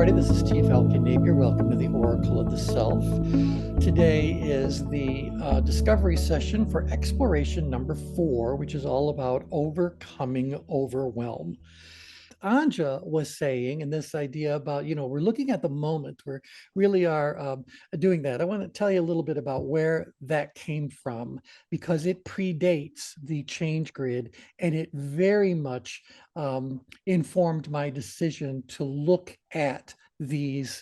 everybody. This is T. Falcon Napier. Welcome to the Oracle of the Self. Today is the discovery session for exploration number 4, which is all about overcoming overwhelm. Anja was saying, and this idea about, we're looking at the moment, we really are doing that. I want to tell you a little bit about where that came from, because it predates the change grid, and it very much informed my decision to look at these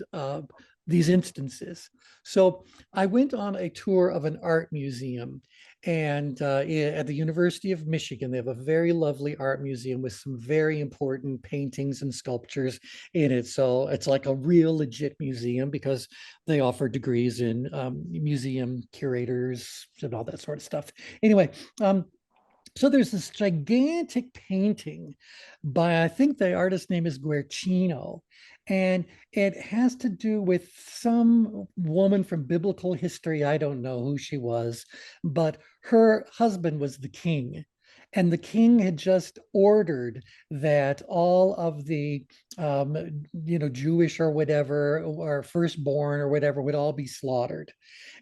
instances. So I went on a tour of an art museum, and at the University of Michigan, they have a very lovely art museum with some very important paintings and sculptures in it. So it's like a real legit museum because they offer degrees in museum curators and all that sort of stuff. Anyway, so there's this gigantic painting by, I think the artist's name is Guercino, and it has to do with some woman from biblical history. I don't know who she was, but her husband was the king. And the king had just ordered that all of the, Jewish or whatever, or firstborn or whatever, would all be slaughtered.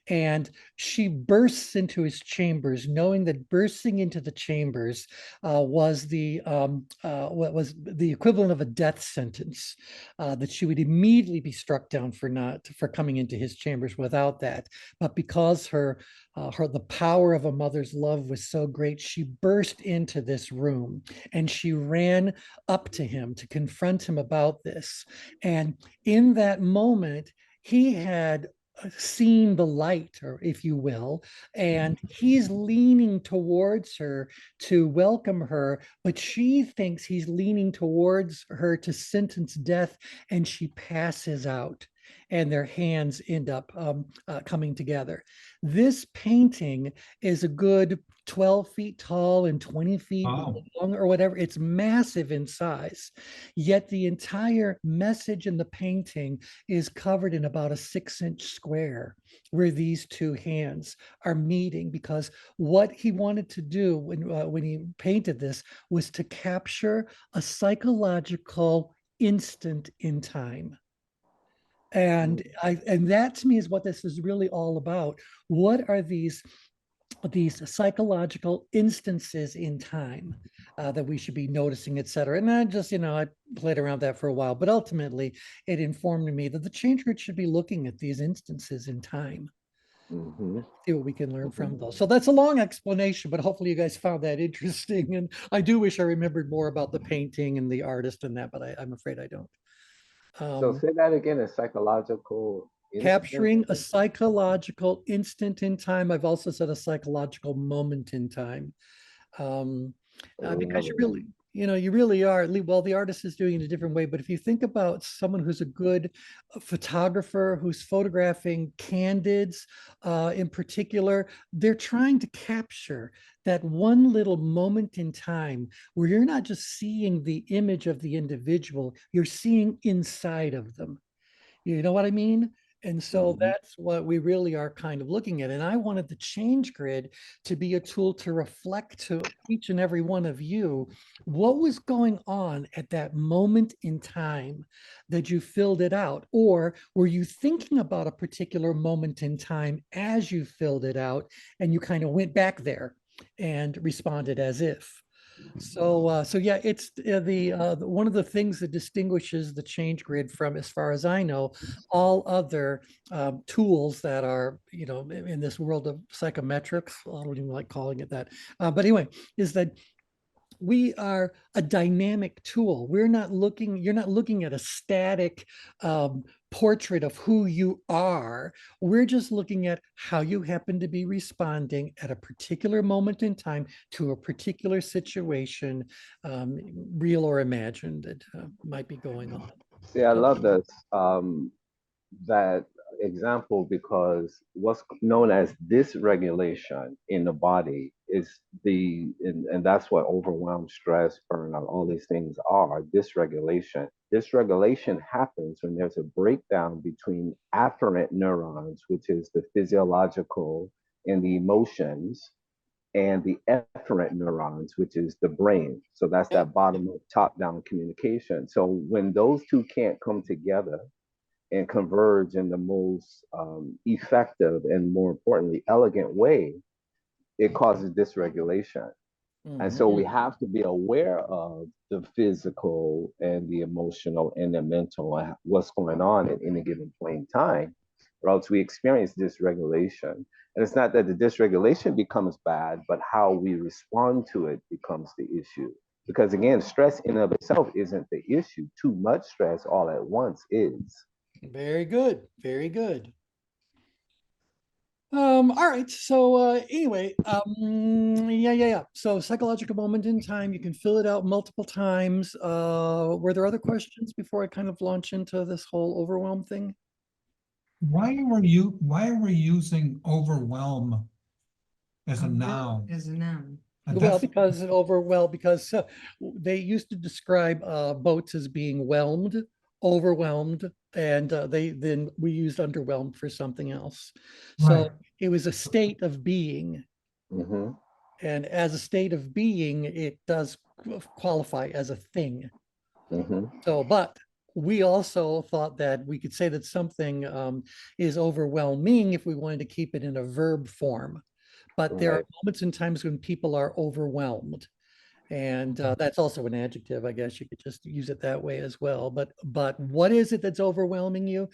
And she bursts into his chambers, knowing that bursting into the chambers was what was the equivalent of a death sentence, that she would immediately be struck down for coming into his chambers without that. But because the power of a mother's love was so great, she burst into this room and she ran up to him to confront him about this. And in that moment, he had seen the light, or if you will, and he's leaning towards her to welcome her, but she thinks he's leaning towards her to sentence death, and she passes out, and their hands end up coming together. This painting is a good 12 feet tall and 20 feet long or whatever. It's massive in size, yet the entire message in the painting is covered in about a 6-inch square where these two hands are meeting, because what he wanted to do when he painted this was to capture a psychological instant in time. And that to me is what this is really all about. What are these psychological instances in time that we should be noticing, et cetera? And I just, I played around that for a while, but ultimately it informed me that the change grid should be looking at these instances in time. See what we can learn from those. So that's a long explanation, but hopefully you guys found that interesting. And I do wish I remembered more about the painting and the artist and that, but I'm afraid I don't. So say that again, a psychological Capturing instant. a psychological instant in time. I've also said a psychological moment in time, because you really are. Well, the artist is doing it a different way, but if you think about someone who's a good photographer who's photographing candids, in particular, they're trying to capture that one little moment in time where you're not just seeing the image of the individual, you're seeing inside of them. You know what I mean? And so that's what we really are kind of looking at. And I wanted the change grid to be a tool to reflect to each and every one of you what was going on at that moment in time that you filled it out. Or were you thinking about a particular moment in time as you filled it out, and you kind of went back there and responded as if? So yeah, it's the one of the things that distinguishes the change grid from, as far as I know, all other tools that are, in this world of psychometrics. I don't even like calling it that, but anyway, is that we are a dynamic tool. You're not looking at a static portrait of who you are. We're just looking at how you happen to be responding at a particular moment in time to a particular situation, real or imagined, that might be going on. See, I So, love this that example because what's known as dysregulation in the body is and that's what overwhelm, stress, burnout, all these things are dysregulation. Dysregulation happens when there's a breakdown between afferent neurons, which is the physiological and the emotions, and the efferent neurons, which is the brain. So that's Yeah. that bottom up, top down communication. So when those two can't come together and converge in the most effective and, more importantly, elegant way, it causes dysregulation. And so we have to be aware of the physical and the emotional and the mental, what's going on at any given point in time, or else we experience dysregulation. And it's not that the dysregulation becomes bad, but how we respond to it becomes the issue. Because again, stress in and of itself isn't the issue. Too much stress all at once is. Very good. Very good. All right. So anyway, yeah. So psychological moment in time, you can fill it out multiple times. Were there other questions before I kind of launch into this whole overwhelm thing? Why are we using overwhelm as a noun? As a noun. Well, because they used to describe boats as being whelmed, overwhelmed, and then we used underwhelmed for something else. So Right. it was a state of being. Mm-hmm. And as a state of being, it does qualify as a thing. Mm-hmm. So, but we also thought that we could say that something is overwhelming if we wanted to keep it in a verb form. But there are Right. moments and times when people are overwhelmed. And that's also an adjective, I guess you could just use it that way as well. But what is it that's overwhelming you?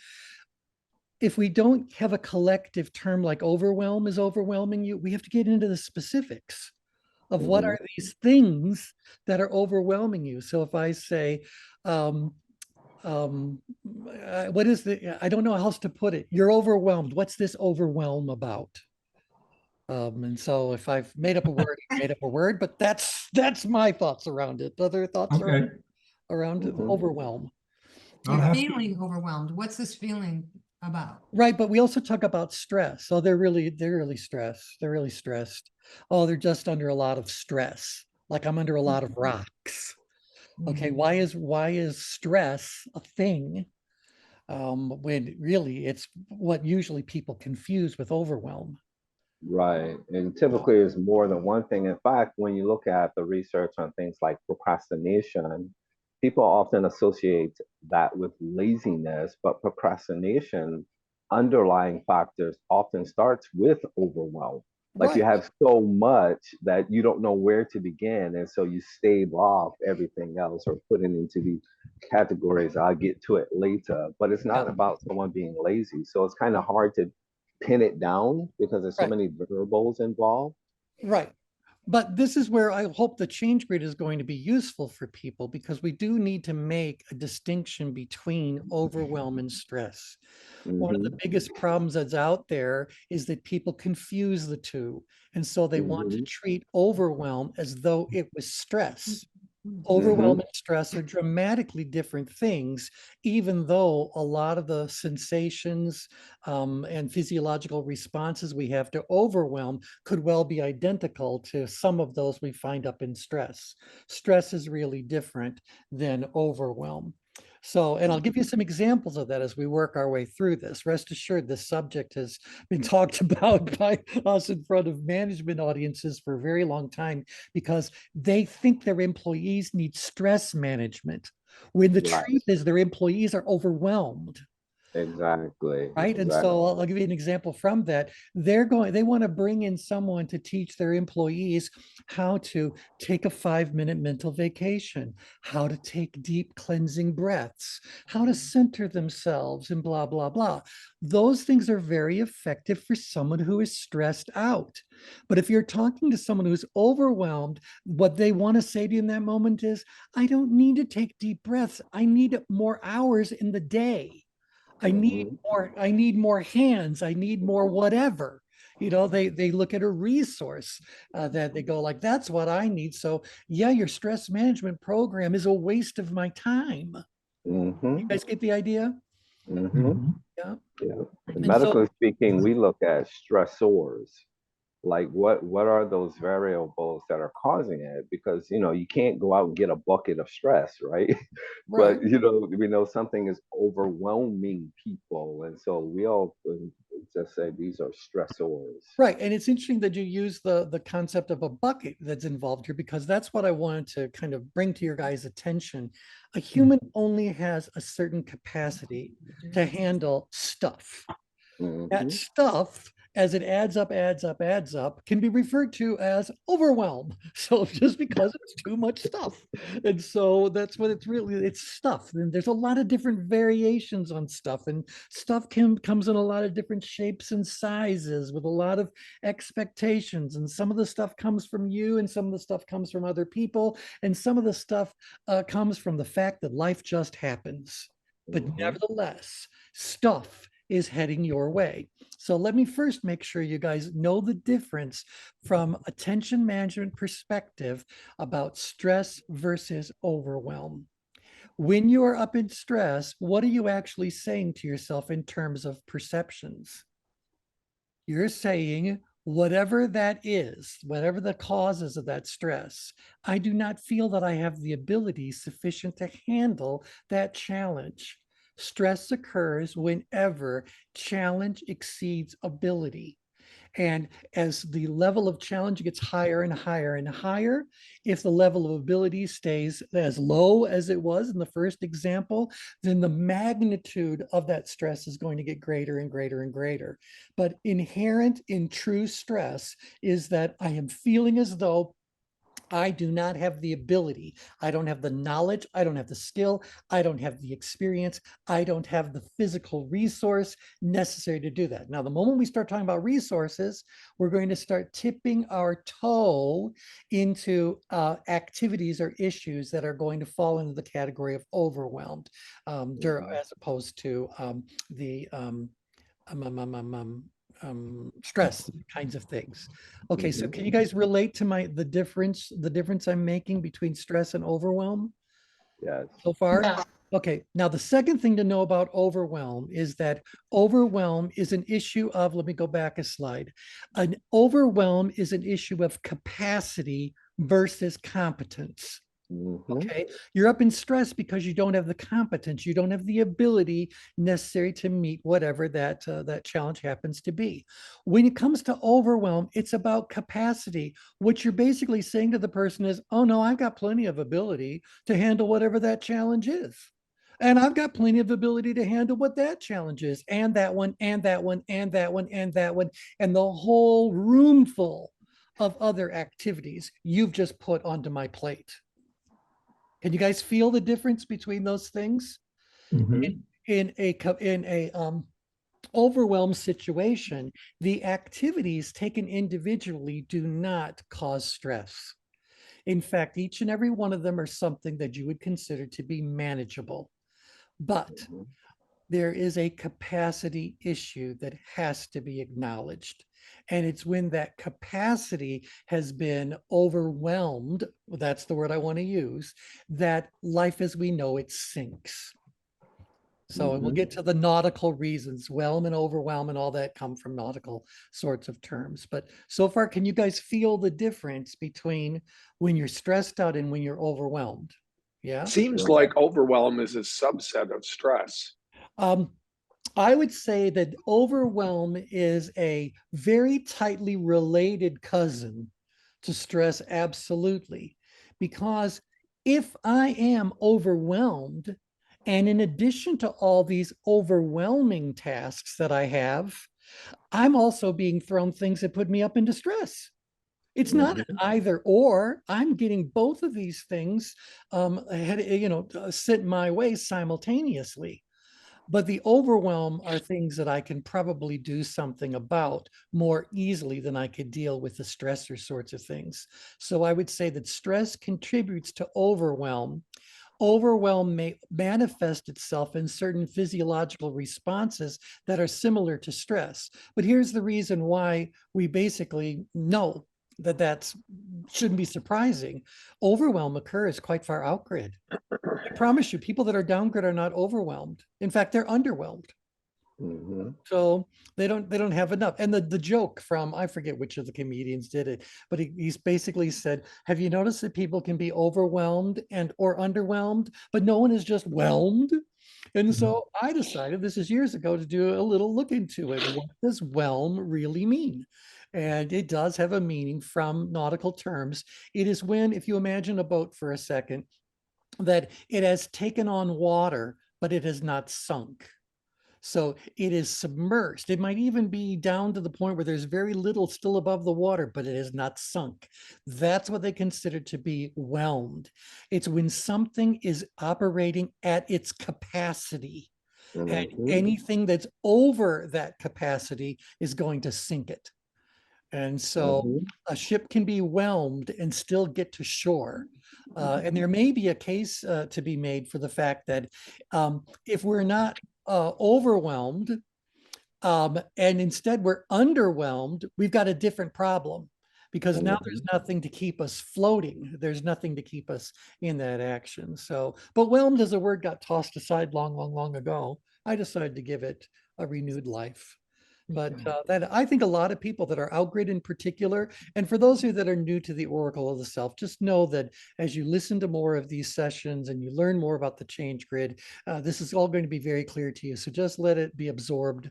If we don't have a collective term like overwhelm is overwhelming you, we have to get into the specifics of what Mm-hmm. are these things that are overwhelming you. So if I say, um, what is I don't know how else to put it. You're overwhelmed. What's this overwhelm about? And so if I've made up a word, I've made up a word, but that's my thoughts around it. Other thoughts Okay. around Mhm. overwhelm. I'll You're have feeling overwhelmed. What's this feeling about? Right, but we also talk about stress. So they're really stressed. They're really stressed. Oh, they're just under a lot of stress. Like I'm under a lot of rocks. Okay, why is stress a thing? When really it's what usually people confuse with overwhelm. Right. And typically it's more than one thing. In fact, when you look at the research on things like procrastination, people often associate that with laziness, but procrastination underlying factors often starts with overwhelm. Like you Right. have so much that you don't know where to begin. And so you stave off everything else or put it into the categories. I'll get to it later. But it's Yeah. not about someone being lazy. So it's kind of hard to pin it down because there's so Right. many variables involved. Right. But this is where I hope the change grid is going to be useful for people because we do need to make a distinction between overwhelm and stress. One of the Mm-hmm. biggest problems that's out there is that people confuse the two. And so they want to Mm-hmm. treat overwhelm as though it was stress. Mm-hmm. Overwhelm and stress are dramatically different things, even though a lot of the sensations and physiological responses we have to overwhelm could well be identical to some of those we find up in stress. Stress is really different than overwhelm. So, and I'll give you some examples of that as we work our way through this. Rest assured, this subject has been talked about by us in front of management audiences for a very long time because they think their employees need stress management when the Right. truth is their employees are overwhelmed. Exactly. Right. And Exactly. so I'll give you an example from that. They want to bring in someone to teach their employees how to take a 5-minute mental vacation, how to take deep cleansing breaths, how to center themselves, and blah, blah, blah. Those things are very effective for someone who is stressed out. But if you're talking to someone who's overwhelmed, what they want to say to you in that moment is, I don't need to take deep breaths. I need more hours in the day. Mm-hmm. I need more hands. I need more whatever. They look at a resource that they go like, that's what I need. So yeah, your stress management program is a waste of my time. You Mm-hmm. guys get the idea? Mm-hmm. Mhm. Yeah. Yeah. And And so medically speaking, we look at stressors. Like what are those variables that are causing it? Because you can't go out and get a bucket of stress, right? right. But we know something is overwhelming people, and so we all just say these are stressors. Right. And it's interesting that you use the concept of a bucket that's involved here, because that's what I wanted to kind of bring to your guys' attention. A human only has a certain capacity to handle stuff. That Mhm. stuff, as it adds up, can be referred to as overwhelm. So just because it's too much stuff. And so that's what it's really, it's stuff. And there's a lot of different variations on stuff, and stuff comes in a lot of different shapes and sizes with a lot of expectations. And some of the stuff comes from you, and some of the stuff comes from other people, and some of the stuff comes from the fact that life just happens. But Mhm. nevertheless, stuff is heading your way. So let me first make sure you guys know the difference from attention management perspective about stress versus overwhelm. When you are up in stress, what are you actually saying to yourself in terms of perceptions? You're saying, whatever that is, whatever the causes of that stress, I do not feel that I have the ability sufficient to handle that challenge. Stress occurs whenever challenge exceeds ability. And as the level of challenge gets higher and higher and higher, if the level of ability stays as low as it was in the first example, then the magnitude of that stress is going to get greater and greater and greater. But inherent in true stress is that I am feeling as though I do not have the ability. I don't have the knowledge. I don't have the skill. I don't have the experience. I don't have the physical resource necessary to do that. Now, the moment we start talking about resources, we're going to start tipping our toe into activities or issues that are going to fall into the category of overwhelmed, as opposed to the um, um, um, um, um, stress kinds of things. Okay, so Mhm. can you guys relate to the difference I'm making between stress and overwhelm Yes. so far? Yeah. Okay, now the second thing to know about overwhelm is that overwhelm is an issue of, let me go back a slide. An overwhelm is an issue of capacity versus competence. Mhm. Okay, you're up in stress because you don't have the competence, you don't have the ability necessary to meet whatever that challenge happens to be. When it comes to overwhelm, it's about capacity. What you're basically saying to the person is, "Oh no, I've got plenty of ability to handle whatever that challenge is." And I've got plenty of ability to handle what that challenge is, and that one, and that one, and that one, and that one, and the whole room full of other activities you've just put onto my plate. Can you guys feel the difference between those things? Mhm. In a overwhelmed situation, the activities taken individually do not cause stress. In fact, each and every one of them are something that you would consider to be manageable. But Mhm. there is a capacity issue that has to be acknowledged. And it's when that capacity has been overwhelmed, that's the word I want to use, that life as we know it sinks. So we'll Mhm. get to the nautical reasons. Whelm and overwhelm and all that come from nautical sorts of terms. But so far, can you guys feel the difference between when you're stressed out and when you're overwhelmed? Yeah. Seems Sure. like overwhelm is a subset of stress. Um, I would say that overwhelm is a very tightly related cousin to stress, absolutely. Because if I am overwhelmed, and in addition to all these overwhelming tasks that I have, I'm also being thrown things that put me up into stress. It's not an Mhm. either or. I'm getting both of these things, sent my way simultaneously. But the overwhelm are things that I can probably do something about more easily than I could deal with the stressor sorts of things. So I would say that stress contributes to overwhelm. Overwhelm may manifest itself in certain physiological responses that are similar to stress. But here's the reason why we basically know that that shouldn't be surprising. Overwhelm occurs quite far out grid. I promise you, people that are down grid are not overwhelmed. In fact, they're underwhelmed. Mhm. So they don't have enough. And the joke from, I forget which of the comedians did it, but he's basically said, have you noticed that people can be overwhelmed and or underwhelmed, but no one is just whelmed? And so I decided, this is years ago, to do a little look into it. What does whelm really mean? And it does have a meaning from nautical terms. It is when, if you imagine a boat for a second, that it has taken on water, but it has not sunk. So it is submerged. It might even be down to the point where there's very little still above the water, but it is not sunk. That's what they consider to be whelmed. It's when something is operating at its capacity, and Mhm. anything that's over that capacity is going to sink it. And so Mhm. a ship can be whelmed and still get to shore. And there may be a case to be made for the fact that if we're not overwhelmed, and instead we're underwhelmed, we've got a different problem, because now there's nothing to keep us floating. There's nothing to keep us in that action. So, but whelmed as a word got tossed aside long, long, long ago. I decided to give it a renewed life. But that, I think a lot of people that are outgrid in particular, and for those of you that are new to the Oracle of the Self, just know that as you listen to more of these sessions and you learn more about the change grid, this is all going to be very clear to you. So just let it be absorbed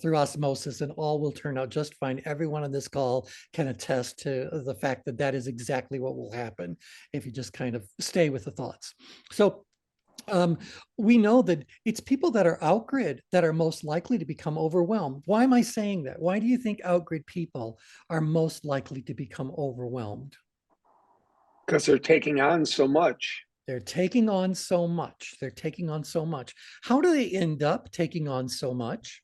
through osmosis, and all will turn out just fine. Everyone on this call can attest to the fact that that is exactly what will happen if you just kind of stay with the thoughts. So we know that it's people that are outgrid that are most likely to become overwhelmed. Why am I saying that? Why do you think outgrid people are most likely to become overwhelmed? Because they're taking on so much. They're taking on so much. They're taking on so much. How do they end up taking on so much?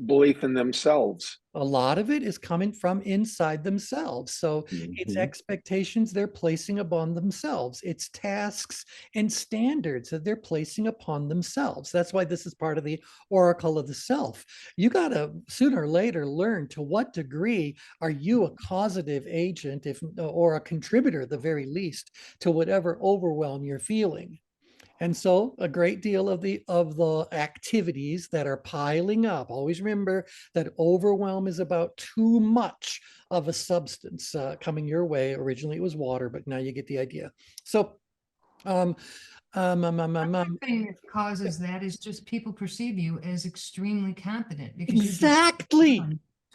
Belief in themselves. A lot of it is coming from inside themselves. So it's Mhm. expectations they're placing upon themselves. It's tasks and standards that they're placing upon themselves. That's why this is part of the oracle of the self. You got to sooner or later learn to what degree are you a causative agent, if or a contributor at the very least, to whatever overwhelm you're feeling. And so a great deal of the activities that are piling up, always remember that overwhelm is about too much of a substance coming your way. Originally it was water, but now you get the idea. So um, Another thing that causes that is just people perceive you as extremely competent because you just exactly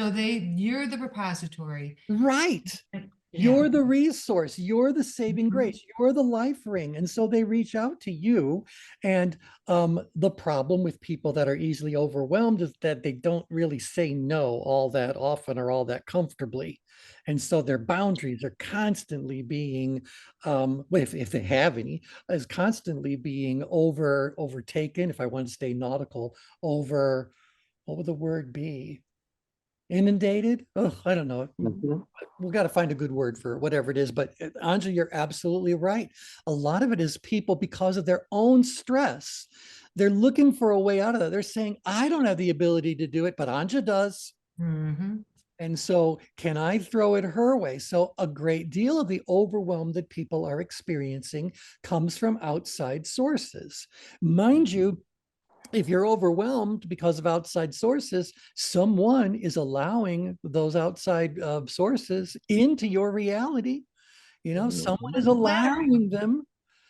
so you're the repository. right. Yeah. You're the resource, you're the saving Mhm. grace, you're the life ring. And so they reach out to you. And the problem with people that are easily overwhelmed is that they don't really say no all that often or all that comfortably. And so their boundaries are constantly being, well, if they have any, is constantly being overtaken. If I want to stay nautical, over, what would the word be? Inundated? Oh, I don't know. Mhm. We've got to find a good word for whatever it is. But Anja, you're absolutely right. A lot of it is people, because of their own stress, they're looking for a way out of that. They're saying, I don't have the ability to do it, but Anja does. Mhm. And so, can I throw it her way? So, a great deal of the overwhelm that people are experiencing comes from outside sources. Mind you, if you're overwhelmed because of outside sources, someone is allowing those outside sources into your reality. You know, someone is Mhm. allowing them.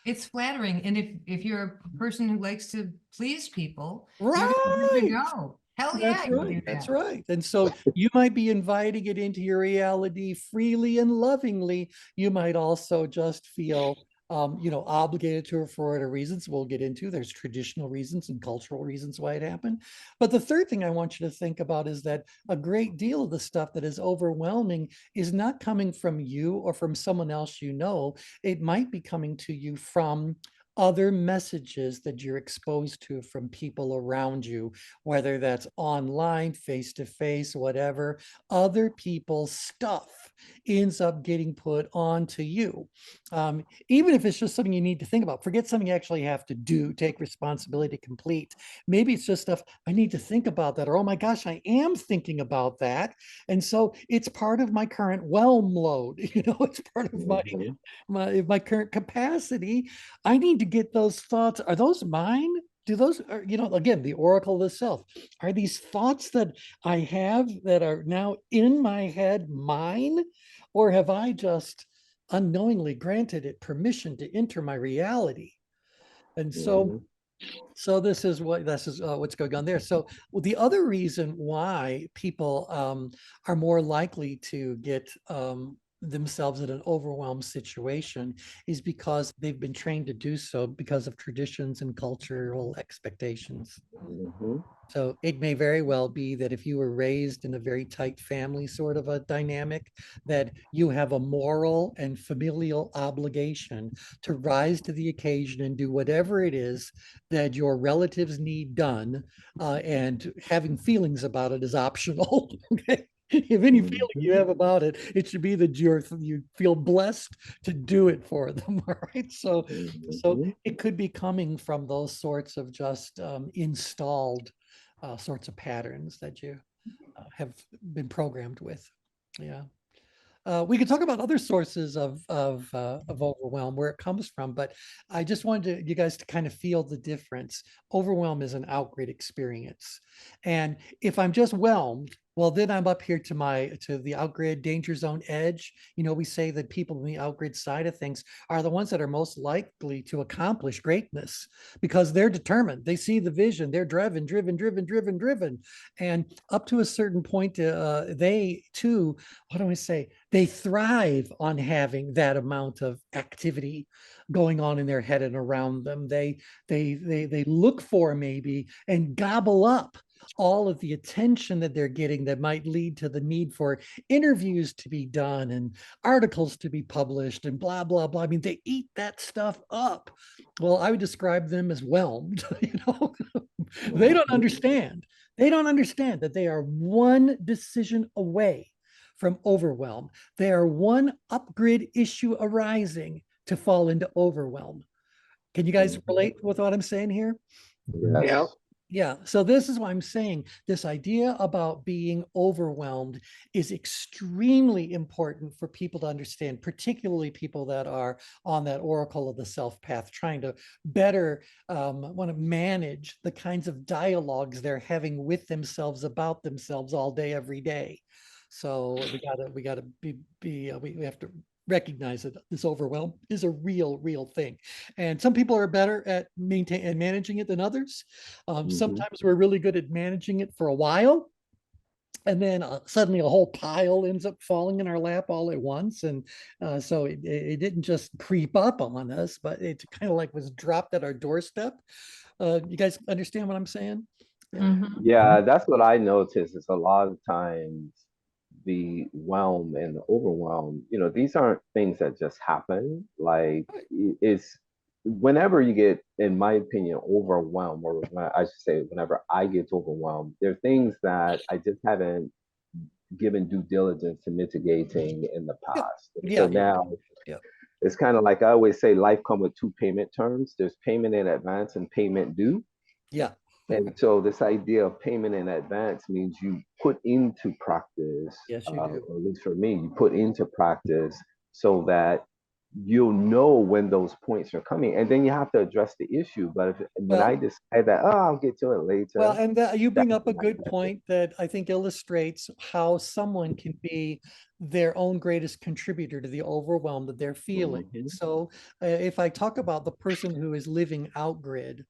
It's flattering. And if you're a person who likes to please people, you're gonna give it a Right. go. Hell yeah, That's you right. do That's that. right. And so you might be inviting it into your reality freely and lovingly. You might also just feel, obligated to for it reasons we'll get into. There's traditional reasons and cultural reasons why it happened. But the third thing I want you to think about is that a great deal of the stuff that is overwhelming is not coming from you or from someone else you know. It might be coming to you from other messages that you're exposed to from people around you, whether that's online, face to face, whatever. Other people's stuff ends up getting put onto you. Even if it's just something you need to think about, forget something you actually have to do, take responsibility to complete. Maybe it's just stuff I need to think about that, or oh my gosh, I am thinking about that. And so it's part of my current whelm load. It's part of my Mhm. my current capacity. I need to get those thoughts. Are those mine? Do those are, again, the oracle of the self, are these thoughts that I have that are now in my head mine, or have I just unknowingly granted it permission to enter my reality? And so Mhm. So this is what's going on there. So the other reason why people are more likely to get themselves in an overwhelmed situation is because they've been trained to do so because of traditions and cultural expectations. Hmm. So it may very well be that if you were raised in a very tight family sort of a dynamic, that you have a moral and familial obligation to rise to the occasion and do whatever it is that your relatives need done, and having feelings about it is optional. Okay. If any feeling you have about it, it should be that you feel blessed to do it for them. All right. So Hmm. it could be coming from those sorts of just installed sorts of patterns that you have been programmed with. Yeah. We could talk about other sources of overwhelm, where it comes from, but I just wanted you guys to kind of feel the difference. Overwhelm is an outgrid experience, and if I'm just whelmed, well, then I'm up here to the outgrid danger zone edge. You know, we say that people in the outgrid side of things are the ones that are most likely to accomplish greatness because they're determined. They see the vision. They're driven, and up to a certain point, they too, what do I say? They thrive on having that amount of activity going on in their head and around them. They look for maybe and gobble up all of the attention that they're getting that might lead to the need for interviews to be done and articles to be published and blah blah blah. I mean, they eat that stuff up. Well, I would describe them as whelmed. You know, they don't understand. They don't understand that they are one decision away from overwhelm. They are one upgrid issue arising to fall into overwhelm. Can you guys relate with what I'm saying here? Yeah. Yes. Yeah. So this is why I'm saying this idea about being overwhelmed is extremely important for people to understand, particularly people that are on that oracle of the self path, trying to better want to manage the kinds of dialogues they're having with themselves about themselves all day, every day. So we gotta we have to recognize that this overwhelm is a real thing, and some people are better at maintaining and managing it than others. Hmm. Sometimes we're really good at managing it for a while, and then suddenly a whole pile ends up falling in our lap all at once. And so it didn't just creep up on us, but it kind of like was dropped at our doorstep. You guys understand what I'm saying? Yeah. Mhm. Yeah, that's what I notice is a lot of times the whelm and the overwhelm, these aren't things that just happen. Like it's whenever you get, in my opinion, overwhelmed, or I should say, whenever I get overwhelmed, there are things that I just haven't given due diligence to mitigating in the Yeah. past. So Yeah. Yeah. now Yeah. it's kind of like I always say, life come with two payment terms. There's payment in advance and payment due. Yeah. And so this idea of payment in advance means you put into practice, Yes, you or do. at least for me, you put into practice so that you'll know when those points are coming, and then you have to address the issue. But when I Well, decide that, oh, I'll get to it Well, later, and you that's bring up a when I good get it. point that I think illustrates how someone can be their own greatest contributor to the overwhelm that they're feeling. And Mhm. so, if I talk about the person who is living out grid,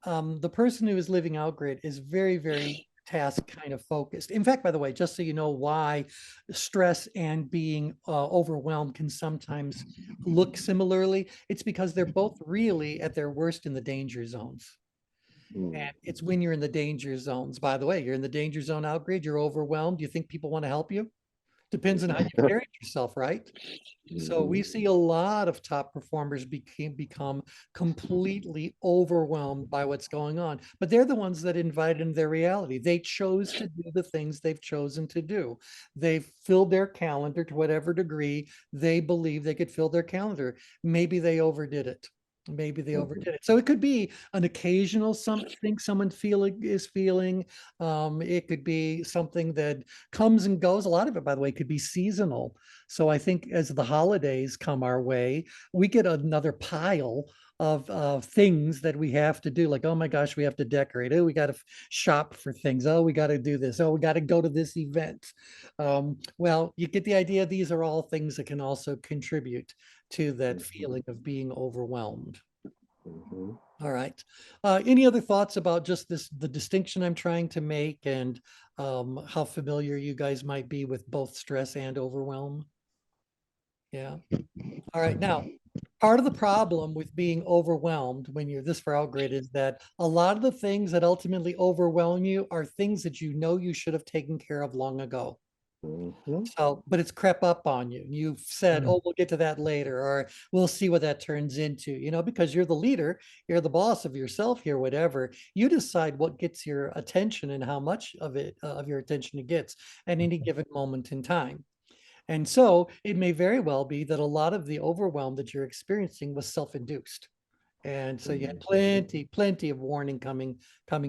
the person who is living out grid is very task kind of focused. In fact, by the way, just so you know why stress and being overwhelmed can sometimes look similarly, it's because they're both really at their worst in the danger zones. Mm. And it's when you're in the danger zones. By the way, you're in the danger zone outgrid, you're overwhelmed. Do you think people want to help you? Depends on how you carry yourself, right? So we Mhm. see a lot of top performers become completely overwhelmed by what's going on, but they're the ones that invite in their reality. They chose to do the things they've chosen to do. They've filled their calendar to whatever degree they believe they could fill their calendar. Maybe they overdid it. Maybe they Mhm. overdid it. So it could be an occasional something someone is feeling. It could be something that comes and goes. A lot of it, by the way, could be seasonal. So I think as the holidays come our way, we get another pile of things that we have to do. Like, oh my gosh, we have to decorate. Oh, we got to shop for things. Oh, we got to do this. Oh, we got to go to this event. Well, you get the idea. These are all things that can also contribute to that Mhm. feeling of being overwhelmed. Mhm. All right. Any other thoughts about just this, the distinction I'm trying to make, and how familiar you guys might be with both stress and overwhelm? Yeah. All right. Now, part of the problem with being overwhelmed when you're this far out grid is that a lot of the things that ultimately overwhelm you are things that you know you should have taken care of long ago. Mhm. So, but it's crept up on you. You've said, Mm. oh, we'll get to that later, or we'll see what that turns into, because you're the leader, you're the boss of yourself here, whatever. You decide what gets your attention and how much of it, of your attention it gets at any given moment in time. And so it may very well be that a lot of the overwhelm that you're experiencing was self-induced. And so you had plenty of warning coming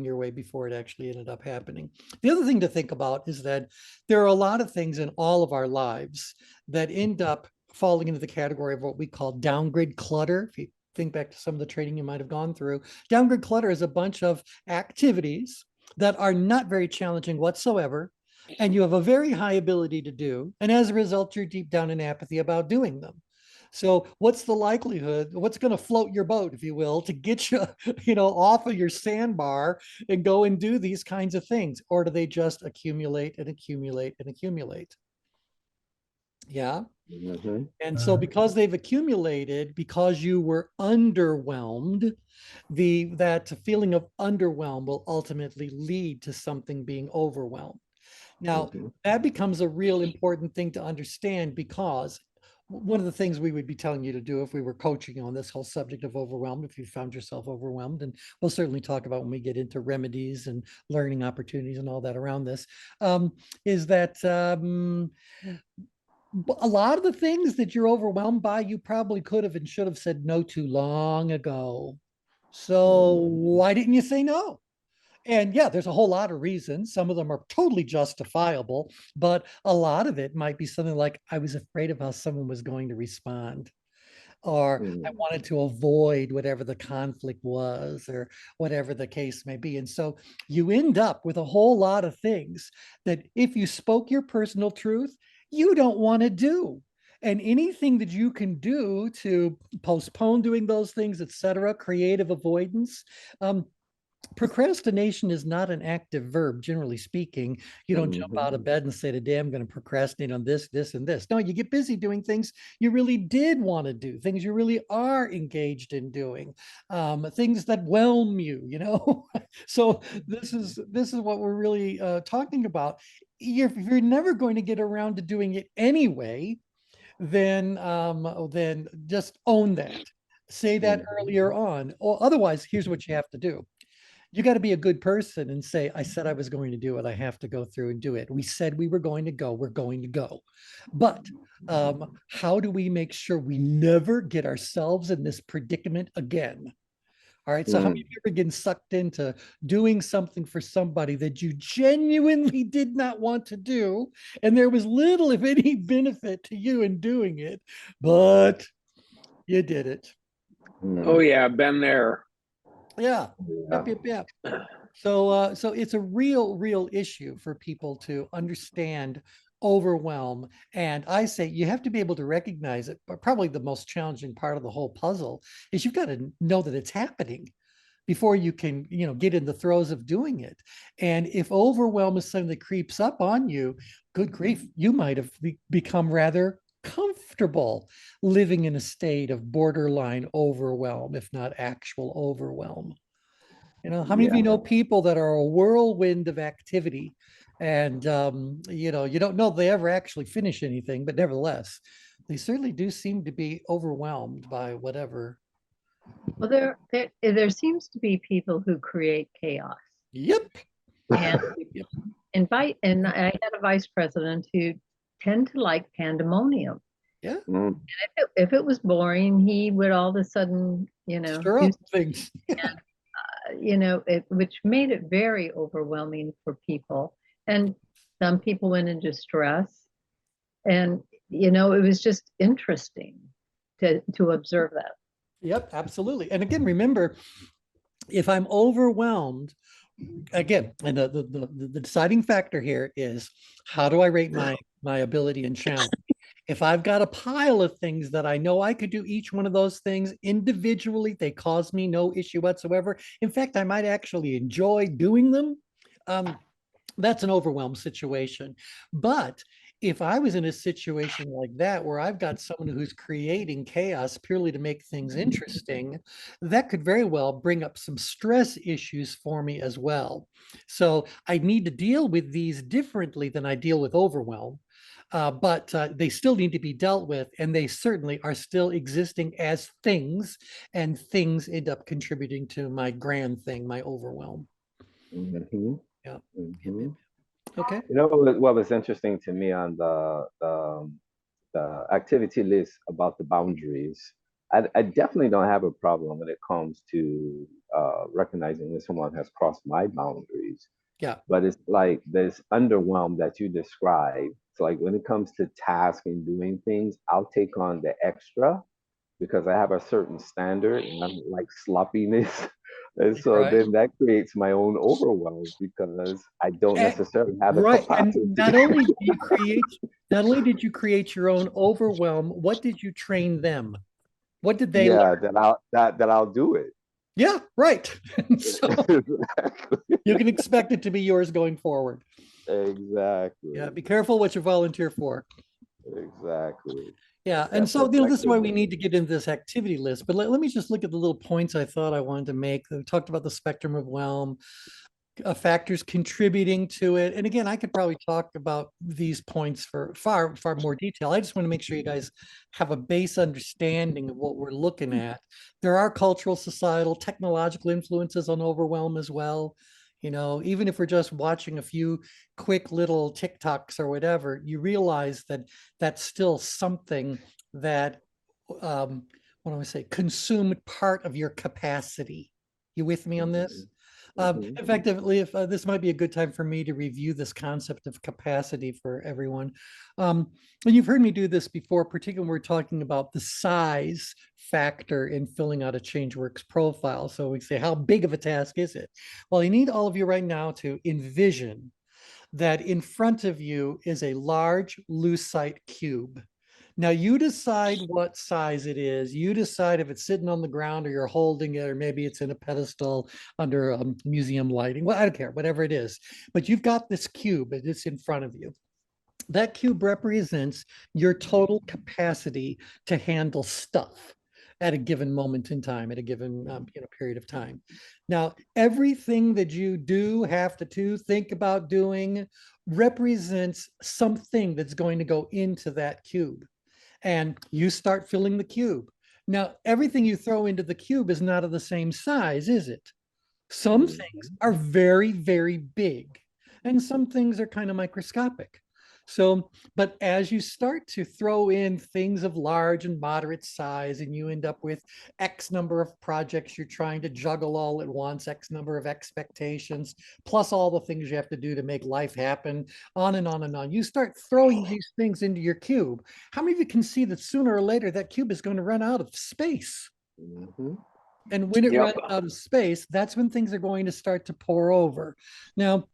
your way before it actually ended up happening. The other thing to think about is that there are a lot of things in all of our lives that end up falling into the category of what we call downgrade clutter. If you think back to some of the training you might have gone through, downgrade clutter is a bunch of activities that are not very challenging whatsoever, and you have a very high ability to do. And as a result, you're deep down in apathy about doing them. So what's the likelihood, what's going to float your boat, if you will, to get you, off of your sandbar and go and do these kinds of things? Or do they just accumulate and accumulate and accumulate? Yeah. Mhm. And so because they've accumulated, because you were underwhelmed, that feeling of underwhelm will ultimately lead to something being overwhelmed. Now, Mhm. that becomes a real important thing to understand, because one of the things we would be telling you to do if we were coaching on this whole subject of overwhelmed, if you found yourself overwhelmed, and we'll certainly talk about when we get into remedies and learning opportunities and all that around this, is that a lot of the things that you're overwhelmed by, you probably could have and should have said no to long ago. So why didn't you say no? And yeah, there's a whole lot of reasons. Some of them are totally justifiable, but a lot of it might be something like, I was afraid of how someone was going to respond, or I Mhm. wanted to avoid whatever the conflict was, or whatever the case may be. And so you end up with a whole lot of things that if you spoke your personal truth, you don't want to do. And anything that you can do to postpone doing those things, etc., creative avoidance, procrastination is not an active verb, generally speaking. You don't jump Mhm. out of bed and say, today I'm going to procrastinate on this, this, and this. No, you get busy doing things you really did want to do, things you really are engaged in doing, things that whelm you. So this is what we're really talking about. If you're never going to get around to doing it anyway, then just own that. Say that Mhm. earlier on. Or otherwise, here's what you have to do. You got to be a good person and say, I said I was going to do it. I have to go through and do it. We said we were going to go. We're going to go. But how do we make sure we never get ourselves in this predicament again? All right. So how many Mhm. of you ever getting sucked into doing something for somebody that you genuinely did not want to do? And there was little, if any, benefit to you in doing it, but you did it. Oh Mhm. yeah, been there. Yeah. Yeah. Yep, yep, yep. So it's a real issue for people to understand overwhelm. And I say you have to be able to recognize it. But probably the most challenging part of the whole puzzle is you've got to know that it's happening before you can, get in the throes of doing it. And if overwhelm is something that creeps up on you, good grief, you might have become rather comfortable living in a state of borderline overwhelm, if not actual overwhelm. How many of Yeah. you know people that are a whirlwind of activity, and you don't know they ever actually finish anything, but nevertheless, they certainly do seem to be overwhelmed by whatever. Well, there seems to be people who create chaos Yep. and Yep. and I had a vice president who tend to like pandemonium. Yeah. Mhm. If it was boring, he would all of a sudden, Stir do, up things. which made it very overwhelming for people. And some people went into stress, and it was just interesting to observe that. Yep, absolutely. And again, remember, if I'm overwhelmed, again, and the deciding factor here is, how do I rate my ability and challenge? If I've got a pile of things that I know I could do each one of those things individually, they cause me no issue whatsoever. In fact, I might actually enjoy doing them. That's an overwhelmed situation. But if I was in a situation like that, where I've got someone who's creating chaos purely to make things interesting, that could very well bring up some stress issues for me as well. So I need to deal with these differently than I deal with overwhelm. But they still need to be dealt with, and they certainly are still existing as things, and things end up contributing to my grand thing, my overwhelm. Mm-hmm. Yeah. Mm-hmm. Okay. You know what was interesting to me on the activity list about the boundaries? I definitely don't have a problem when it comes to recognizing when someone has crossed my boundaries. Yeah. But it's like this underwhelm that you describe. It's like when it comes to tasks and doing things, I'll take on the extra because I have a certain standard and I'm like sloppiness. And so Right. then that creates my own overwhelm because I don't And- necessarily have the Right. And capacity. not only did you create your own overwhelm, what did you train them? What did they learn? Yeah, that I'll do it. Yeah, right. So Exactly. you can expect it to be yours going forward. Exactly. Yeah, be careful what you volunteer for. Exactly. Yeah, and That so this is why we perfectibility. need to get into this activity list. But let me just look at the little points I thought I wanted to make. We talked about the spectrum of whelm, factors contributing to it. And again, I could probably talk about these points for far, far more detail. I just want to make sure you guys have a base understanding of what we're looking at. There are cultural, societal, technological influences on overwhelm as well. You know, even if we're just watching a few quick little TikToks or whatever, you realize that that's still something that, what do I say, consumed part of your capacity. You with me on this? Mhm. In fact, if this might be a good time for me to review this concept of capacity for everyone. And you've heard me do this before, particularly when we're talking about the size factor in filling out a ChangeWorks profile. So we say, how big of a task is it? Well, I need all of you right now to envision that in front of you is a large lucite cube. Now you decide what size it is. You decide if it's sitting on the ground or you're holding it, or maybe it's in a pedestal under museum lighting. Well, I don't care, whatever it is. But you've got this cube and it's in front of you. That cube represents your total capacity to handle stuff at a given moment in time, at a given period of time. Now, everything that you do, have to do, think about doing, represents something that's going to go into that cube. And you start filling the cube. Now, everything you throw into the cube is not of the same size, is it? Some things are very, very big, and some things are kind of microscopic. So, but as you start to throw in things of large and moderate size, and you end up with X number of projects you're trying to juggle all at once, X number of expectations, plus all the things you have to do to make life happen, on and on and on. You start throwing these things into your cube. How many of you can see that sooner or later that cube is going to run out of space? Mhm. And when it Yep. runs out of space, that's when things are going to start to pour over. Now,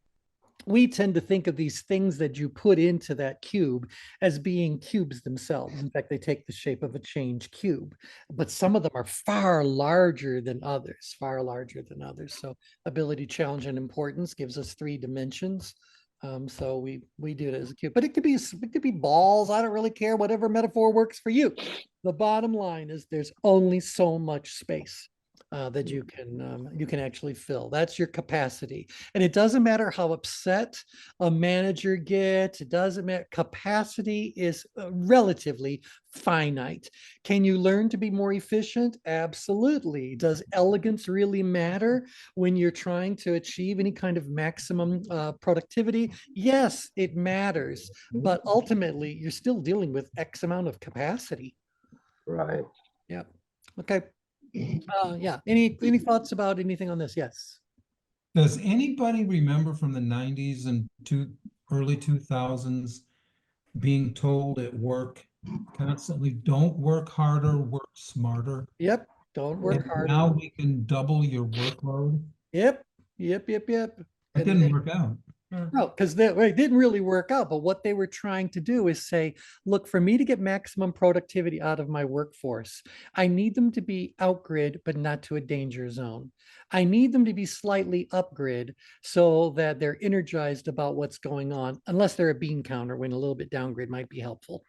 we tend to think of these things that you put into that cube as being cubes themselves. In fact, they take the shape of a change cube, but some of them are far larger than others, far larger than others. So ability, challenge, and importance gives us 3 dimensions. So we do it as a cube, but it could be balls. I don't really care, whatever metaphor works for you. The bottom line is there's only so much space that you can actually fill. That's your capacity. And it doesn't matter how upset a manager gets. It doesn't matter. Capacity is relatively finite. Can you learn to be more efficient? Absolutely. Does elegance really matter when you're trying to achieve any kind of maximum productivity? Yes, it matters. But ultimately, you're still dealing with X amount of capacity. Right. Yeah. Okay. Yeah. Any thoughts about anything on this? Yes. Does anybody remember from the 90s and early 2000s being told at work constantly, don't work harder, work smarter? Yep. Don't work And harder. now we can double your workload. Yep. Yep. Yep. Yep. It didn't work out. No, because it didn't really work out. But what they were trying to do is say, look, for me to get maximum productivity out of my workforce, I need them to be out grid, but not to a danger zone. I need them to be slightly up grid so that they're energized about what's going on, unless they're a bean counter, when a little bit down grid might be helpful.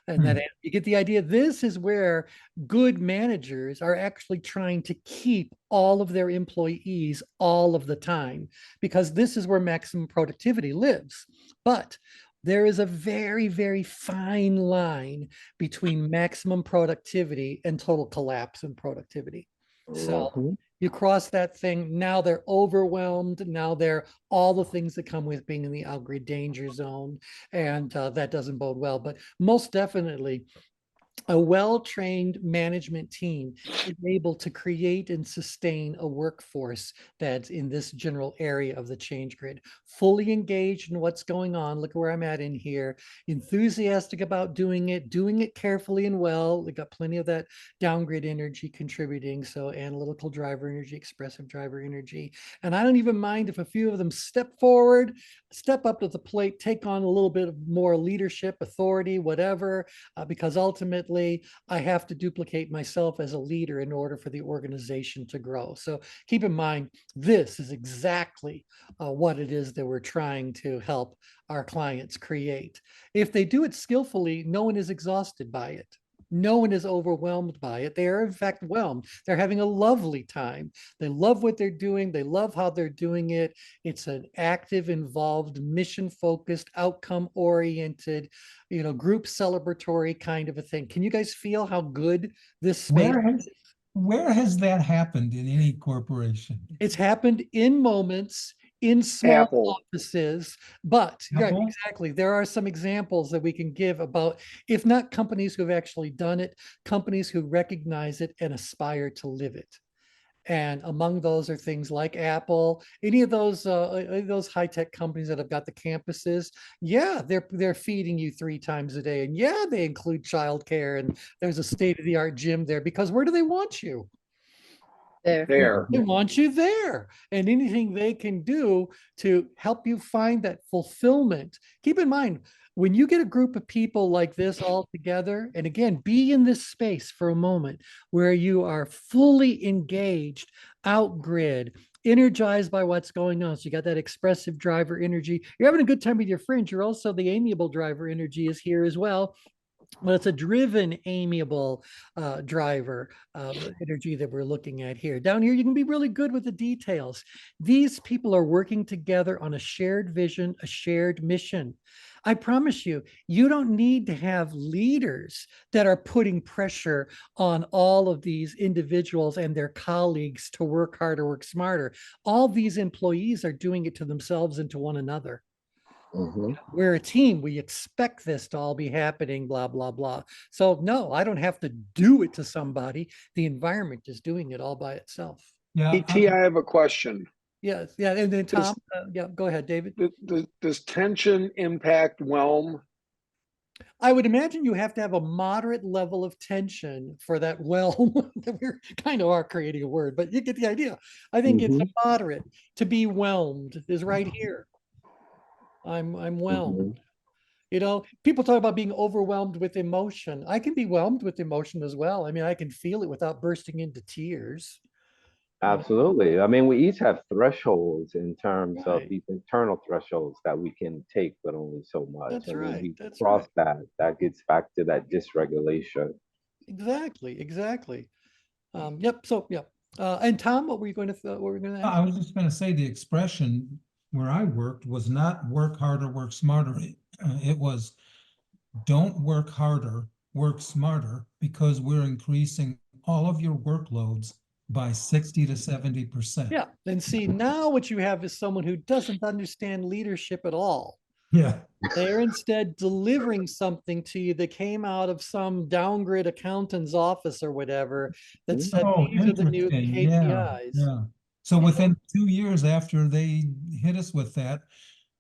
And that you get the idea. This is where good managers are actually trying to keep all of their employees all of the time, because this is where maximum productivity lives. But there is a very, very fine line between maximum productivity and total collapse in productivity. So you cross that thing, now they're overwhelmed. Now they're all the things that come with being in the out-grid danger zone. And that doesn't bode well. But most definitely, a well-trained management team is able to create and sustain a workforce that's in this general area of the change grid, fully engaged in what's going on. Look where I'm at in here, enthusiastic about doing it carefully and well. They got plenty of that down-grid energy contributing. So analytical driver energy, expressive driver energy. And I don't even mind if a few of them step forward, step up to the plate, take on a little bit of more leadership, authority, whatever, because ultimately I have to duplicate myself as a leader in order for the organization to grow. So keep in mind, this is exactly what it is that we're trying to help our clients create. If they do it skillfully, no one is exhausted by it. No one is overwhelmed by it. They are in fact whelmed. They're having a lovely time. They love what they're doing. They love how they're doing it. It's an active, involved, mission-focused, outcome-oriented, group celebratory kind of a thing. Can you guys feel how good this space is? Where has that happened in any corporation? It's happened in moments, in small Apple. offices, but right, Apple? exactly. There are some examples that we can give about, if not companies who've actually done it, companies who recognize it and aspire to live it. And among those are things like Apple, any of those high-tech companies that have got the campuses. Yeah, they're feeding you 3 times a day, and yeah, they include childcare, and there's a state-of-the-art gym there, because where do they want you? There. They want you there, and anything they can do to help you find that fulfillment. Keep in mind, when you get a group of people like this all together, and again, be in this space for a moment where you are fully engaged, out grid, energized by what's going on. So you got that expressive driver energy. You're having a good time with your friends. You're also, the amiable driver energy is here as well. Well, it's a driven, amiable driver energy that we're looking at here. Down here, you can be really good with the details. These people are working together on a shared vision, a shared mission. I promise you, you don't need to have leaders that are putting pressure on all of these individuals and their colleagues to work harder, work smarter. All these employees are doing it to themselves and to one another. We're a team. We expect this to all be happening, blah, blah, blah. So no, I don't have to do it to somebody. The environment is doing it all by itself. Yeah. E.T., I have a question. Yes. Yeah. And then Tom, yeah, go ahead, David. Does tension impact whelm? I would imagine you have to have a moderate level of tension for that whelm. We kind of are creating a word, but you get the idea. I think it's a moderate. To be whelmed is right here. I'm whelmed. People talk about being overwhelmed with emotion. I can be whelmed with emotion as well. I mean, I can feel it without bursting into tears. Absolutely. I mean, we each have thresholds in terms of Right. these internal thresholds that we can take, but only so much. That's And when right. we That's cross right. that gets back to that dysregulation. Exactly. Yep. So, yep. And Tom, what were you going to ask? I was just going to say the expression where I worked was not work harder, work smarter. It was don't work harder, work smarter, because we're increasing all of your workloads by 60 to 70%. Yeah. And see, now what you have is someone who doesn't understand leadership at all. Yeah. They're instead delivering something to you that came out of some downgrade accountant's office or whatever that said, these are the new KPIs. Yeah. So within 2 years after they hit us with that,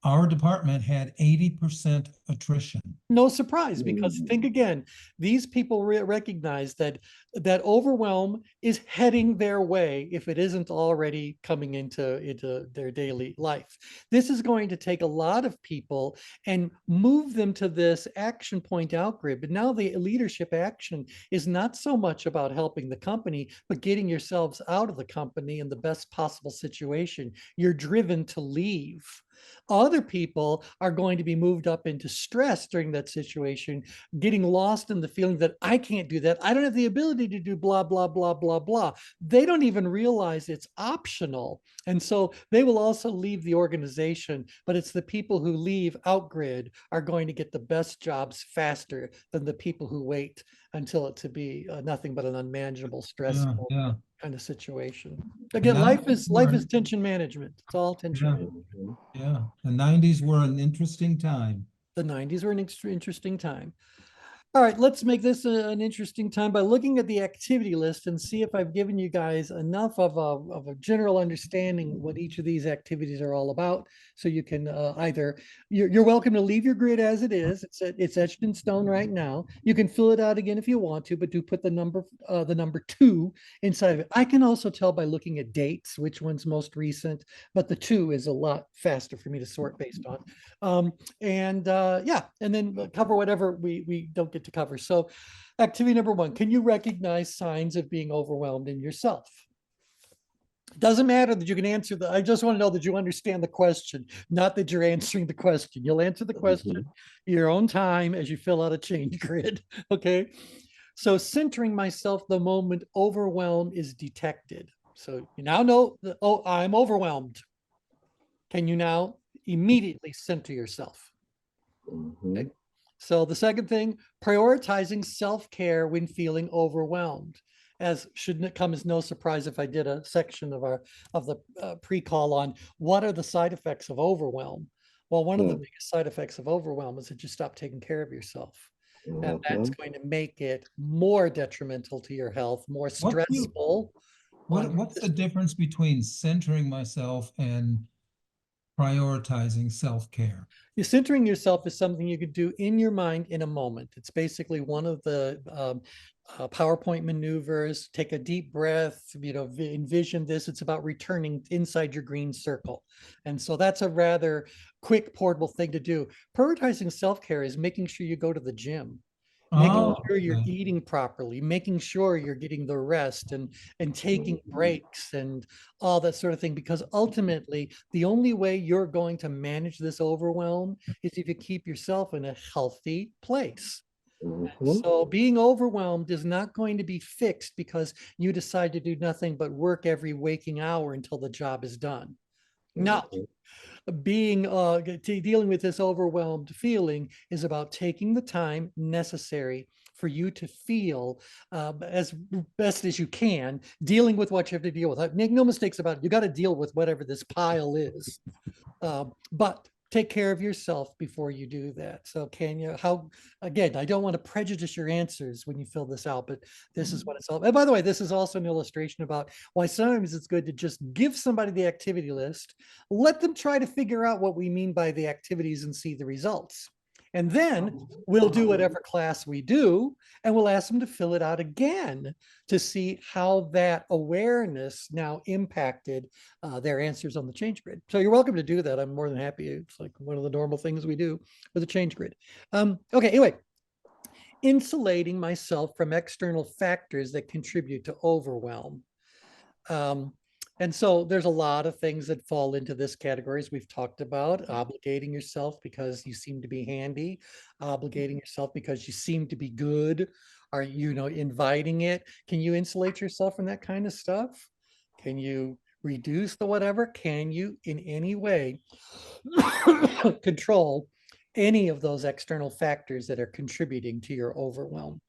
our department had 80% attrition. No surprise, because think again, these people recognize that overwhelm is heading their way if it isn't already coming into their daily life. This is going to take a lot of people and move them to this action point out grid. But now the leadership action is not so much about helping the company, but getting yourselves out of the company in the best possible situation. You're driven to leave. Other people are going to be moved up into stress during that situation, getting lost in the feeling that I can't do that. I don't have the ability to do blah, blah, blah, blah, blah. They don't even realize it's optional. And so they will also leave the organization, but it's the people who leave outgrid are going to get the best jobs faster than the people who wait until it to be nothing but an unmanageable, stressful kind of situation. Again, life is tension management. It's all tension management. Yeah, the 90s were an interesting time. The 90s were an interesting time. All right, let's make this an interesting time by looking at the activity list and see if I've given you guys enough of a general understanding what each of these activities are all about. So you can either, you're welcome to leave your grid as it is. It's etched in stone right now. You can fill it out again if you want to, but do put the number 2 inside of it. I can also tell by looking at dates which one's most recent, but the 2 is a lot faster for me to sort based on. And then cover whatever we don't get to cover. So activity number 1, can you recognize signs of being overwhelmed in yourself? It doesn't matter that you can answer I just want to know that you understand the question, not that you're answering the question. You'll answer the question your own time as you fill out a change grid. Okay. So centering myself the moment overwhelm is detected. So you now know that, oh, I'm overwhelmed. Can you now immediately center yourself? Okay. So the second thing, prioritizing self-care when feeling overwhelmed. As shouldn't it come as no surprise if I did a section of the pre-call on what are the side effects of overwhelm? Well, one of the biggest side effects of overwhelm is that you stop taking care of yourself. And that's going to make it more detrimental to your health, more stressful. What's the difference between centering myself and prioritizing self-care? Centering yourself is something you could do in your mind in a moment. It's basically one of the PowerPoint maneuvers. Take a deep breath, envision this. It's about returning inside your green circle. And so that's a rather quick, portable thing to do. Prioritizing self-care is making sure you go to the gym, making sure you're eating properly, making sure you're getting the rest and taking breaks and all that sort of thing. Because ultimately, the only way you're going to manage this overwhelm is if you keep yourself in a healthy place. So being overwhelmed is not going to be fixed because you decide to do nothing but work every waking hour until the job is done. No. Dealing with this overwhelmed feeling is about taking the time necessary for you to feel as best as you can, dealing with what you have to deal with. Make no mistakes about it. You got to deal with whatever this pile is. But take care of yourself before you do that. So again, I don't want to prejudice your answers when you fill this out, but this is what it's all. And by the way, this is also an illustration about why sometimes it's good to just give somebody the activity list, let them try to figure out what we mean by the activities and see the results. And then we'll do whatever class we do, and we'll ask them to fill it out again to see how that awareness now impacted their answers on the change grid. So you're welcome to do that. I'm more than happy. It's like one of the normal things we do with the change grid. Okay, anyway, insulating myself from external factors that contribute to overwhelm. And so there's a lot of things that fall into this category, as we've talked about. Obligating yourself because you seem to be handy, obligating yourself because you seem to be good. Are you inviting it? Can you insulate yourself from that kind of stuff? Can you reduce the whatever? Can you in any way control any of those external factors that are contributing to your overwhelm?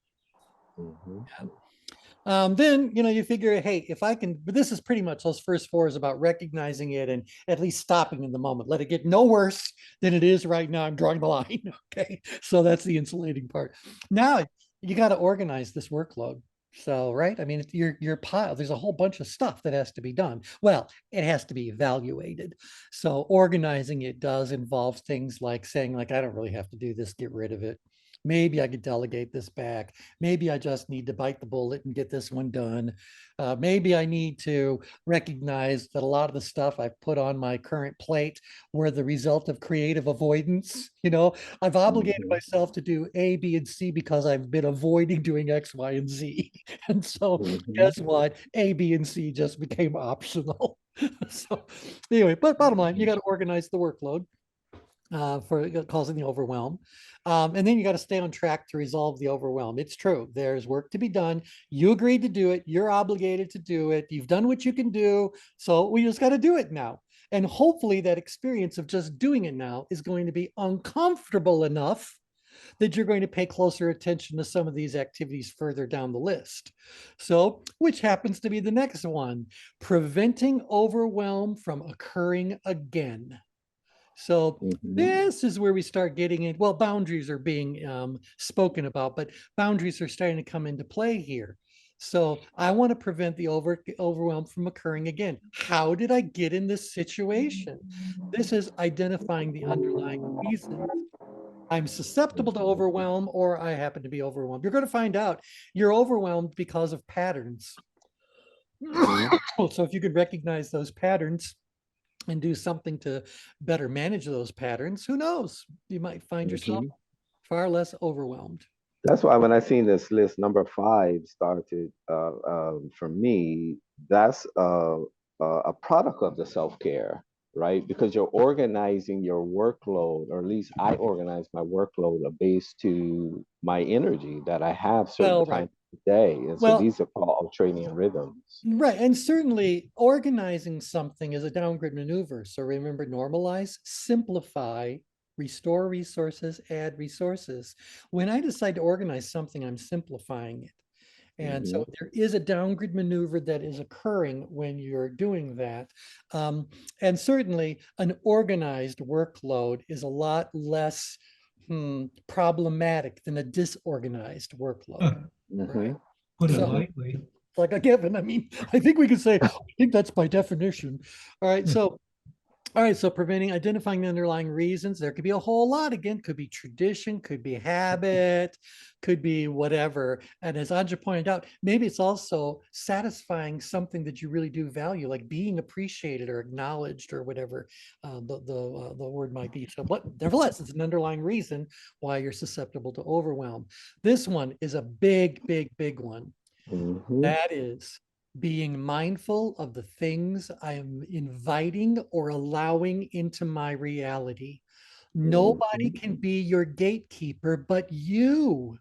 Then, you figure, hey, if I can, but this is pretty much those first 4 is about recognizing it and at least stopping in the moment. Let it get no worse than it is right now. I'm drawing the line. Okay. So that's the insulating part. Now you got to organize this workload. So, right? I mean, your pile, there's a whole bunch of stuff that has to be done. Well, it has to be evaluated. So organizing it does involve things like saying, like, I don't really have to do this, get rid of it. Maybe I could delegate this back. Maybe I just need to bite the bullet and get this one done. Maybe I need to recognize that a lot of the stuff I've put on my current plate were the result of creative avoidance. I've obligated Mhm. myself to do A, B, and C because I've been avoiding doing X, Y, and Z. And so Mhm. guess what? A, B, and C just became optional. So anyway, but bottom line, you got to organize the workload for causing the overwhelm. And then you got to stay on track to resolve the overwhelm. It's true. There's work to be done. You agreed to do it. You're obligated to do it. You've done what you can do. So we just got to do it now. And hopefully that experience of just doing it now is going to be uncomfortable enough that you're going to pay closer attention to some of these activities further down the list. So, which happens to be the next one, preventing overwhelm from occurring again. So Mhm. this is where we start getting in. Well, boundaries are being spoken about, but boundaries are starting to come into play here. So I want to prevent the overwhelm from occurring again. How did I get in this situation? This is identifying the underlying reasons I'm susceptible to overwhelm, or I happen to be overwhelmed. You're going to find out you're overwhelmed because of patterns. Mhm. So if you could recognize those patterns and do something to better manage those patterns, who knows? You might find yourself Mhm. far less overwhelmed. That's why when I seen this list, number five started for me. That's a product of the self care, right? Because you're organizing your workload, or at least I organize my workload based to my energy that I have certain Well, right. times of the day, and so Well, these are called ultradian rhythms. right. And certainly organizing something is a downgrade maneuver. So remember, normalize, simplify, restore resources, add resources. When I decide to organize something, I'm simplifying it. And Hmm. so there is a downgrade maneuver that is occurring when you're doing that. And certainly an organized workload is a lot less problematic than a disorganized workload, right? Hmm. Put it So Hmm. lightly. like a given, I mean, I think we could say, I think that's by definition. All right. So preventing, identifying the underlying reasons. There could be a whole lot. Again, could be tradition, could be habit, could be whatever. And as Anja pointed out, maybe it's also satisfying something that you really do value, like being appreciated or acknowledged or whatever the word might be. So, but nevertheless, it's an underlying reason why you're susceptible to overwhelm. This one is a big, big, big one. Hmm. That is being mindful of the things I am inviting or allowing into my reality. Nobody Hmm. can be your gatekeeper but you.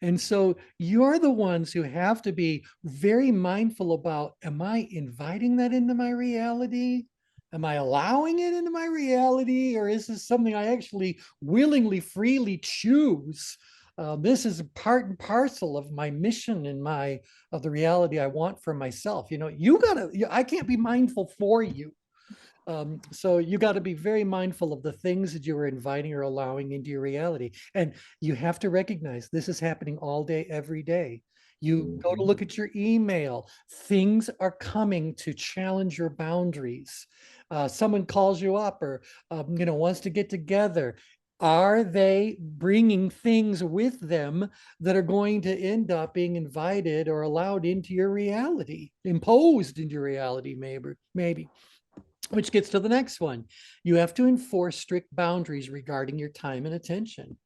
And so you're the ones who have to be very mindful about, am I inviting that into my reality? Am I allowing it into my reality? Or is this something I actually willingly, freely choose? This is part and parcel of my mission and of the reality I want for myself. I can't be mindful for you. So you got to be very mindful of the things that you are inviting or allowing into your reality. And you have to recognize this is happening all day, every day. You go to Hmm. look at your email, things are coming to challenge your boundaries. Someone calls you up or wants to get together. Are they bringing things with them that are going to end up being invited or allowed into your reality, imposed into your reality, maybe? Which gets to the next one. You have to enforce strict boundaries regarding your time and attention.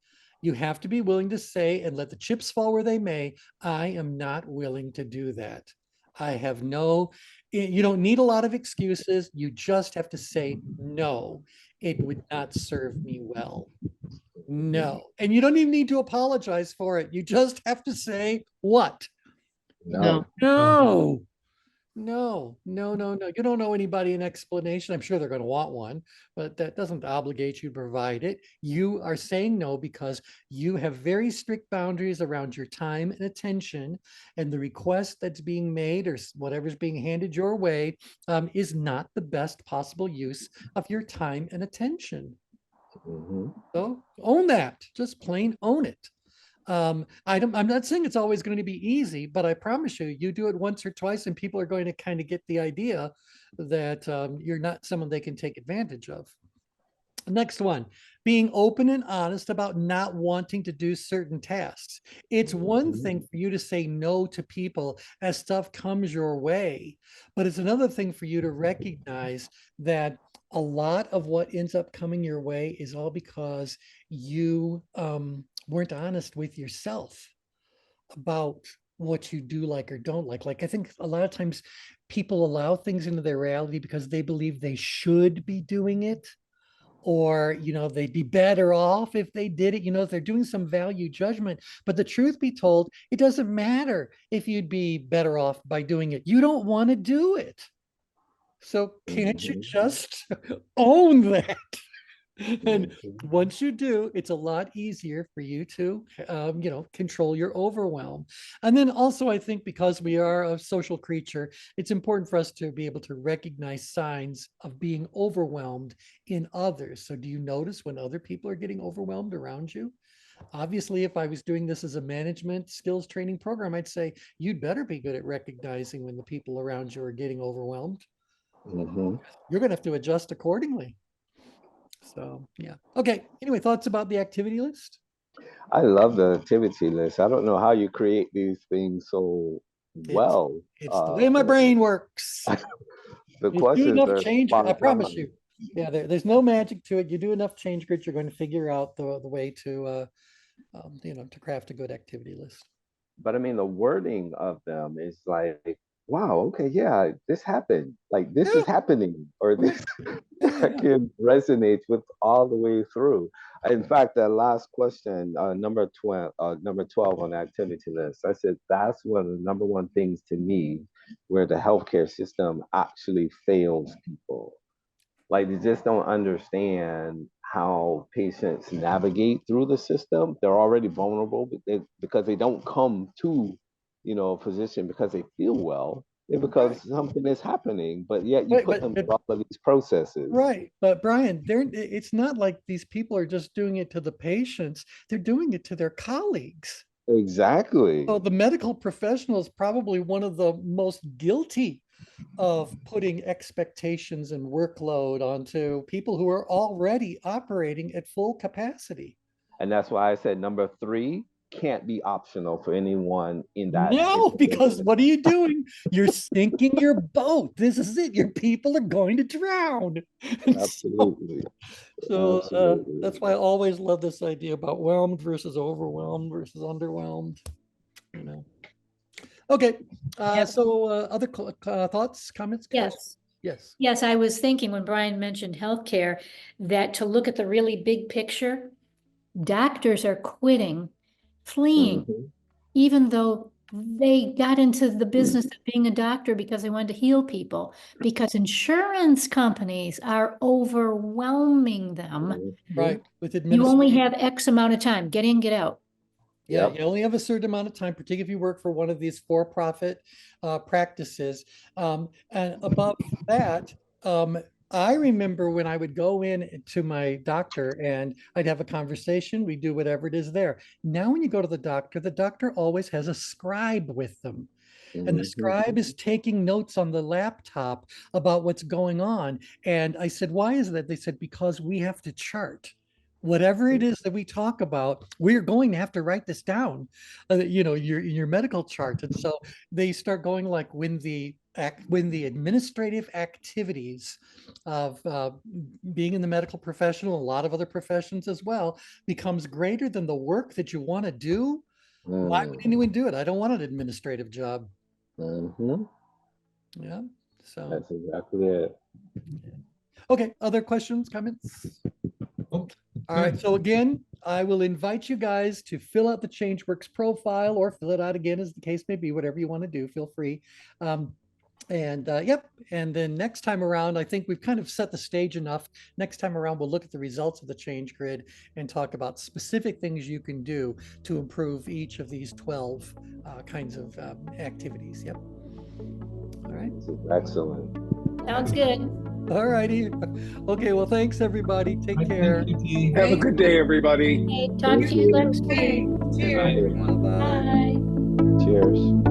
You have to be willing to say, and let the chips fall where they may, I am not willing to do that. You don't need a lot of excuses. You just have to say, no, it would not serve me well. No. And you don't even need to apologize for it. You just have to say, what? No. Oh, No. No, no, no, no. You don't owe anybody an explanation. I'm sure they're going to want one, but that doesn't obligate you to provide it. You are saying no because you have very strict boundaries around your time and attention, and the request that's being made or whatever's being handed your way is not the best possible use of your time and attention. Hmm. So own that. Just plain own it. I'm not saying it's always going to be easy, but I promise you, you do it once or twice and people are going to kind of get the idea that you're not someone they can take advantage of. Next one, being open and honest about not wanting to do certain tasks. It's one thing for you to say no to people as stuff comes your way, but it's another thing for you to recognize that a lot of what ends up coming your way is all because you weren't honest with yourself about what you do like or don't like. Like, I think a lot of times people allow things into their reality because they believe they should be doing it, or they'd be better off if they did it. They're doing some value judgment, but the truth be told, it doesn't matter if you'd be better off by doing it. You don't want to do it, so can't you just own that? And once you do, it's a lot easier for you to control your overwhelm. And then also, I think because we are a social creature, it's important for us to be able to recognize signs of being overwhelmed in others. So do you notice when other people are getting overwhelmed around you? Obviously, if I was doing this as a management skills training program, I'd say you'd better be good at recognizing when the people around you are getting overwhelmed. You're going to have to adjust accordingly. So, yeah. Okay. Anyway, thoughts about the activity list? I love the activity list. I don't know how you create these things so well. It's the way my brain works. The You do questions enough are change, spot I promise on. you. Yeah, there's no magic to it. You do enough change grids, you're going to figure out the way to to craft a good activity list. But I mean, the wording of them is like, wow, okay, yeah, this happened. Like this is happening, or this can resonate with all the way through. In fact, that last question, number 12 on the activity list, I said that's one of the number one things to me where the healthcare system actually fails people. Like they just don't understand how patients navigate through the system. They're already vulnerable because they don't come to, a physician because they feel well. It's because something is happening, but yet you put them through all of these processes. Right. But Brian, it's not like these people are just doing it to the patients. They're doing it to their colleagues. Exactly. So the medical professional is probably one of the most guilty of putting expectations and workload onto people who are already operating at full capacity. And that's why I said number 3 can't be optional for anyone in that. No, because what are you doing? You're sinking your boat. This is it. Your people are going to drown. Absolutely. So that's why I always love this idea about whelmed versus overwhelmed versus underwhelmed. Okay. So other thoughts, comments? Yes. Yes. Yes, I was thinking when Brian mentioned healthcare that to look at the really big picture, doctors are quitting, fleeing, even though they got into the business of being a doctor because they wanted to heal people, because insurance companies are overwhelming them. Right. With You only have X amount of time, get in, get out. Yeah, you only have a certain amount of time, particularly if you work for one of these for-profit practices. And above that, I remember when I would go in to my doctor and I'd have a conversation, we do whatever it is there. Now, when you go to the doctor always has a scribe with them. And the scribe is taking notes on the laptop about what's going on. And I said, why is that? They said, because we have to chart. Whatever it is that we talk about, we're going to have to write this down, your medical chart. And so they start going like when the administrative activities of being in the medical professional, a lot of other professions as well, becomes greater than the work that you want to do. Why would anyone do it? I don't want an administrative job. Yeah. So that's exactly it. Okay. Other questions, comments? All right. So again, I will invite you guys to fill out the ChangeWorks profile or fill it out again as the case may be, whatever you want to do, feel free. Yep. And then next time around, I think we've kind of set the stage enough. Next time around, we'll look at the results of the change grid and talk about specific things you can do to improve each of these 12 kinds of activities. Yep. All right. Excellent. Sounds good. All righty. Okay, well, thanks, everybody. Take I care. thank you, T. Have a good day, everybody. Okay, talk to you next week. Cheers. Bye. Bye. Cheers.